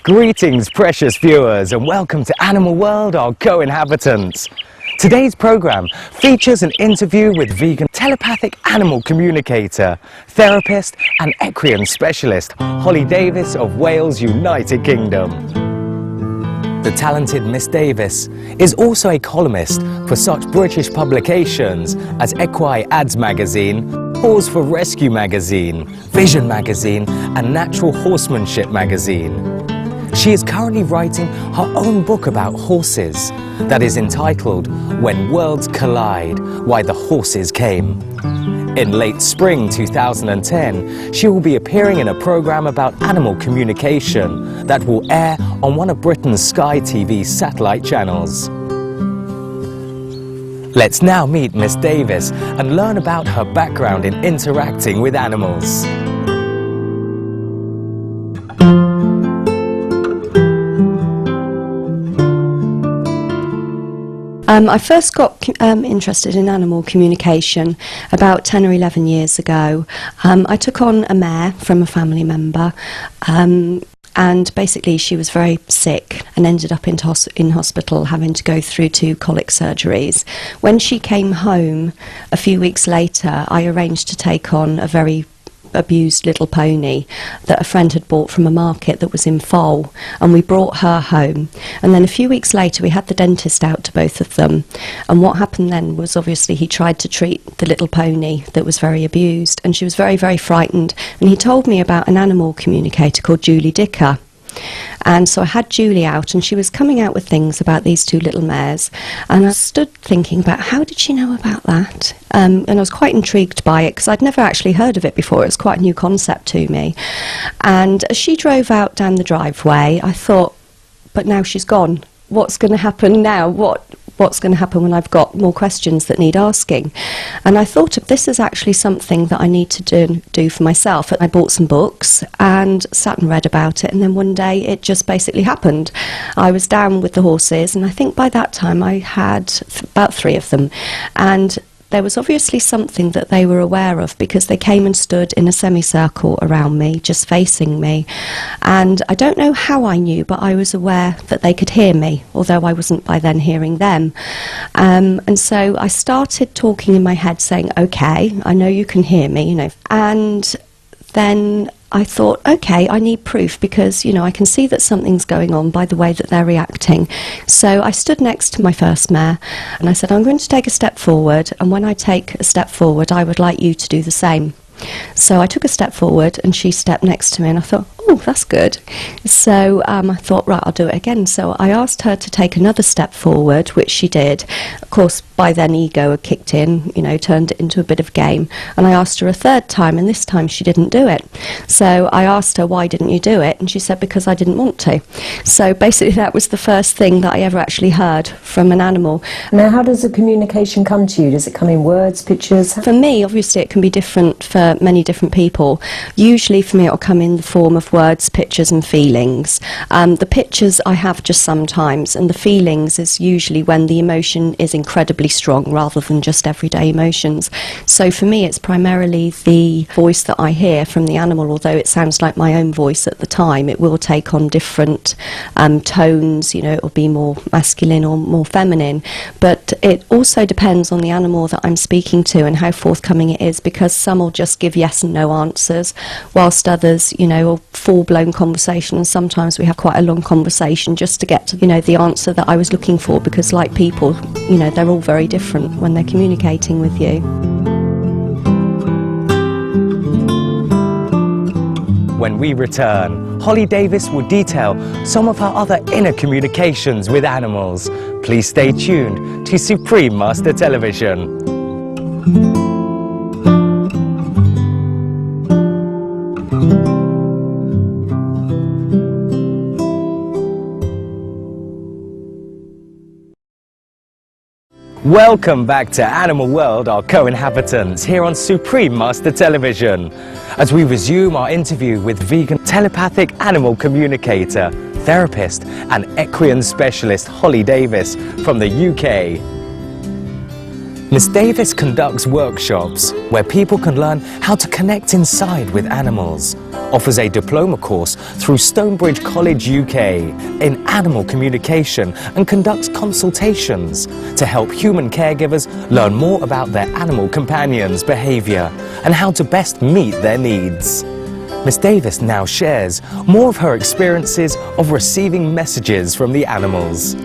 Greetings, precious viewers, and welcome to Animal World, our co-inhabitants. Today's program features an interview with vegan telepathic animal communicator, therapist and equine specialist Holly Davis of Wales, United Kingdom. The talented Miss Davis is also a columnist for such British publications as Equi Ads Magazine, Pause for Rescue Magazine, Vision Magazine and Natural Horsemanship Magazine. She is currently writing her own book about horses that is entitled When Worlds Collide, Why the Horses Came. In late spring 2010, she will be appearing in a program about animal communication that will air on one of Britain's Sky TV satellite channels. Let's now meet Miss Davis and learn about her background in interacting with animals. I first got interested in animal communication about 10 or 11 years ago. I took on a mare from a family member, and basically she was very sick and ended up in hospital having to go through 2 colic surgeries. When she came home a few weeks later, I arranged to take on a very abused little pony that a friend had bought from a market that was in foal, and we brought her home. And then a few weeks later we had the dentist out to both of them, and what happened then was obviously he tried to treat the little pony that was very abused, and she was very, very frightened, and he told me about an animal communicator called Julie Dicker. And so I had Julie out, and she was coming out with things about these 2 little mares, and I stood thinking about how did she know about that, and I was quite intrigued by it because I'd never actually heard of it before. It was quite a new concept to me. And as she drove out down the driveway, I thought, but now she's gone, what's going to happen now? What's going to happen when I've got more questions that need asking? And I thought, this is actually something that I need to do for myself. I bought some books and sat and read about it, and then one day it just basically happened. I was down with the horses, and I think by that time I had about 3 of them, and there was obviously something that they were aware of, because they came and stood in a semicircle around me, just facing me. And I don't know how I knew, but I was aware that they could hear me, although I wasn't by then hearing them. And so I started talking in my head saying, okay, I know you can hear me, you know. And then I thought, okay, I need proof, because, you know, I can see that something's going on by the way that they're reacting. So I stood next to my first mare and I said, I'm going to take a step forward, and when I take a step forward, I would like you to do the same. So I took a step forward and she stepped next to me, and I thought, oh, that's good. So I thought, right, I'll do it again. So I asked her to take another step forward, which she did. Of course, by then ego had kicked in, you know, turned it into a bit of a game. And I asked her a 3rd time, and this time she didn't do it. So I asked her, why didn't you do it? And she said, because I didn't want to. So basically that was the first thing that I ever actually heard from an animal. Now, how does the communication come to you? Does it come in words, pictures? For me, obviously it can be different for many different people. Usually for me it will come in the form of words, pictures and feelings. The pictures I have just sometimes, and the feelings is usually when the emotion is incredibly strong rather than just everyday emotions. So for me it's primarily the voice that I hear from the animal. Although it sounds like my own voice at the time, it will take on different tones, you know, it will be more masculine or more feminine. But it also depends on the animal that I'm speaking to and how forthcoming it is, because some will just give yes and no answers, whilst others, you know, are full-blown conversation, and sometimes we have quite a long conversation just to get to, you know, the answer that I was looking for, because like people, you know, they're all very different when they're communicating with you. When we return, Holly Davis will detail some of her other inner communications with animals. Please stay tuned to Supreme Master Television. Welcome back to Animal World, our co-inhabitants, here on Supreme Master Television, as we resume our interview with vegan telepathic animal communicator, therapist and equine specialist Holly Davis from the UK. Miss Davis conducts workshops where people can learn how to connect inside with animals, offers a diploma course through Stonebridge College UK in animal communication, and conducts consultations to help human caregivers learn more about their animal companions' behaviour and how to best meet their needs. Miss Davis now shares more of her experiences of receiving messages from the animals.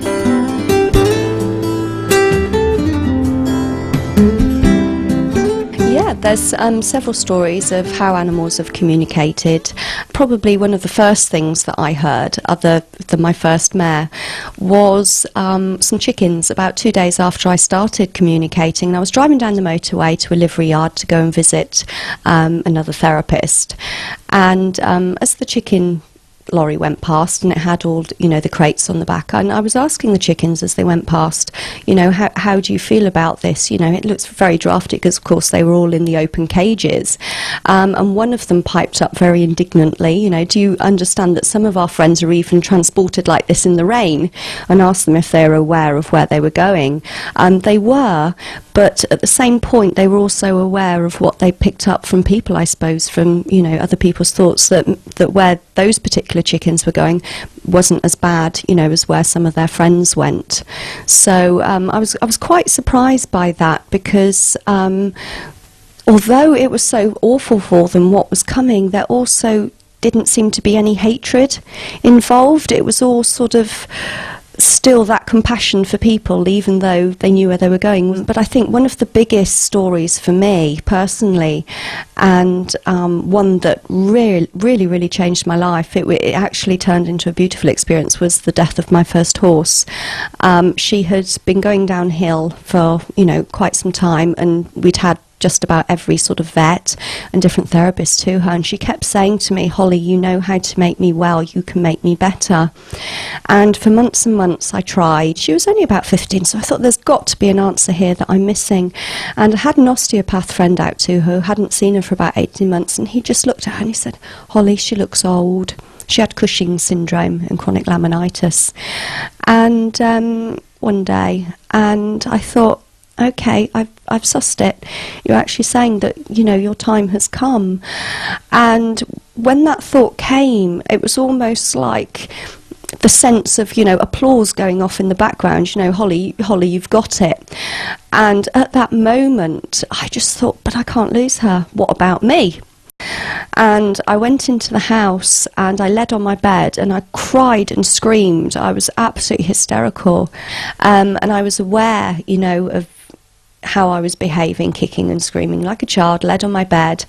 Yeah, there's several stories of how animals have communicated. Probably one of the first things that I heard, other than my first mare, was some chickens about 2 days after I started communicating. And I was driving down the motorway to a livery yard to go and visit another therapist. And as the chicken lorry went past, and it had all, you know, the crates on the back, and I was asking the chickens as they went past, you know, how do you feel about this? You know, it looks very drafty, because of course they were all in the open cages, and one of them piped up very indignantly, you know, do you understand that some of our friends are even transported like this in the rain? And asked them if they were aware of where they were going, and they were, but at the same point they were also aware of what they picked up from people, I suppose, from, you know, other people's thoughts, that where those particular chickens were going wasn't as bad, you know, as where some of their friends went. So I was quite surprised by that, because although it was so awful for them what was coming, there also didn't seem to be any hatred involved. It was all sort of still that compassion for people, even though they knew where they were going. But I think one of the biggest stories for me personally, and one that really changed my life, it actually turned into a beautiful experience, was the death of my first horse. She had been going downhill for, you know, quite some time, and we'd had just about every sort of vet and different therapists to her, and she kept saying to me, Holly, you know how to make me well, you can make me better. And for months and months I tried. She was only about 15, so I thought there's got to be an answer here that I'm missing. And I had an osteopath friend out to her who hadn't seen her for about 18 months, and he just looked at her and he said, Holly, she looks old. She had Cushing's syndrome and chronic laminitis. And one day, and I thought, okay, I've sussed it. You're actually saying that, you know, your time has come. And when that thought came, it was almost like the sense of, you know, applause going off in the background, you know, Holly, you've got it. And at that moment, I just thought, but I can't lose her. What about me? And I went into the house and I led on my bed and I cried and screamed. I was absolutely hysterical. And I was aware, you know, of how I was behaving, kicking and screaming like a child, led on my bed,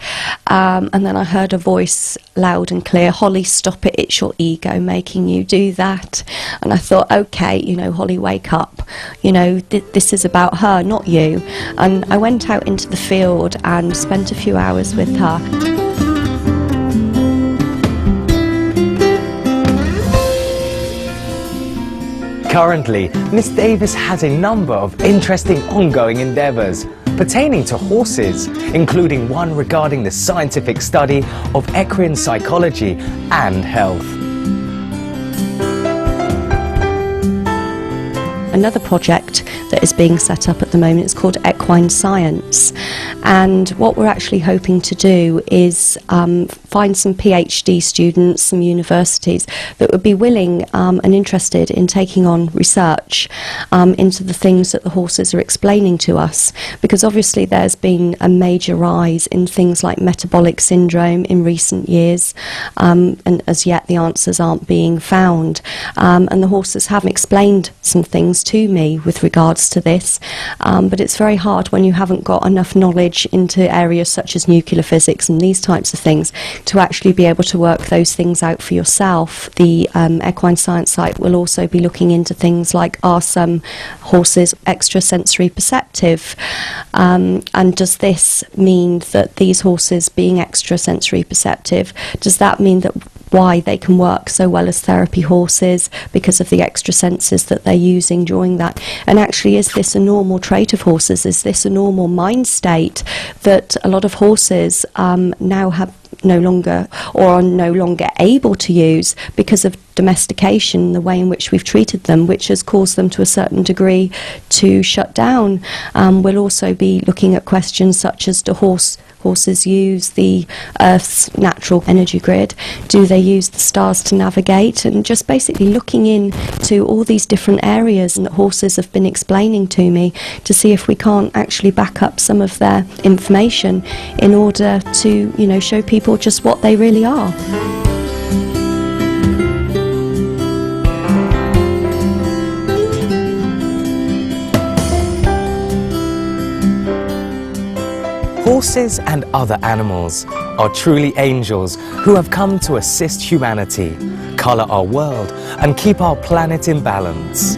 and then I heard a voice loud and clear, Holly, stop it, it's your ego making you do that. And I thought, okay, you know, Holly, wake up, you know, this is about her, not you. And I went out into the field and spent a few hours with her. Currently, Miss Davis has a number of interesting ongoing endeavours pertaining to horses, including one regarding the scientific study of equine psychology and health. Another project that is being set up at the moment is called Equine Science, and what we're actually hoping to do is find some PhD students, some universities that would be willing and interested in taking on research into the things that the horses are explaining to us, because obviously there's been a major rise in things like metabolic syndrome in recent years, and as yet the answers aren't being found, and the horses haven't explained some things to me with regards to this, but it's very hard when you haven't got enough knowledge into areas such as nuclear physics and these types of things to actually be able to work those things out for yourself. The Equine Science site will also be looking into things like, are some horses extrasensory perceptive, and does this mean that these horses being extrasensory perceptive, does that mean that why they can work so well as therapy horses because of the extra senses that they're using during that? And actually, is this a normal trait of horses? Is this a normal mind state that a lot of horses now have no longer or are no longer able to use because of domestication, the way in which we've treated them, which has caused them to a certain degree to shut down. We'll also be looking at questions such as, do horses use the Earth's natural energy grid? Do they use the stars to navigate? And just basically looking into all these different areas that horses have been explaining to me to see if we can't actually back up some of their information in order to, you know, show people just what they really are. Horses and other animals are truly angels who have come to assist humanity, colour our world and keep our planet in balance.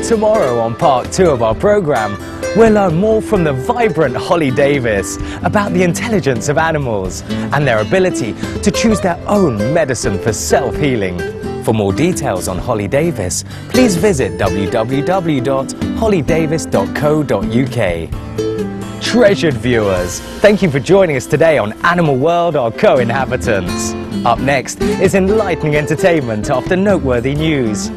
Tomorrow on part 2 of our programme, we'll learn more from the vibrant Holly Davis about the intelligence of animals and their ability to choose their own medicine for self-healing. For more details on Holly Davis, please visit www.hollydavis.co.uk. Treasured viewers, thank you for joining us today on Animal World, our co-inhabitants. Up next is enlightening entertainment after noteworthy news.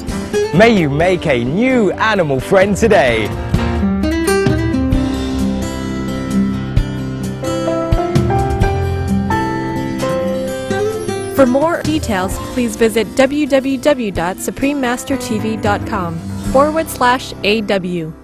May you make a new animal friend today. For more details, please visit www.suprememastertv.com/AW.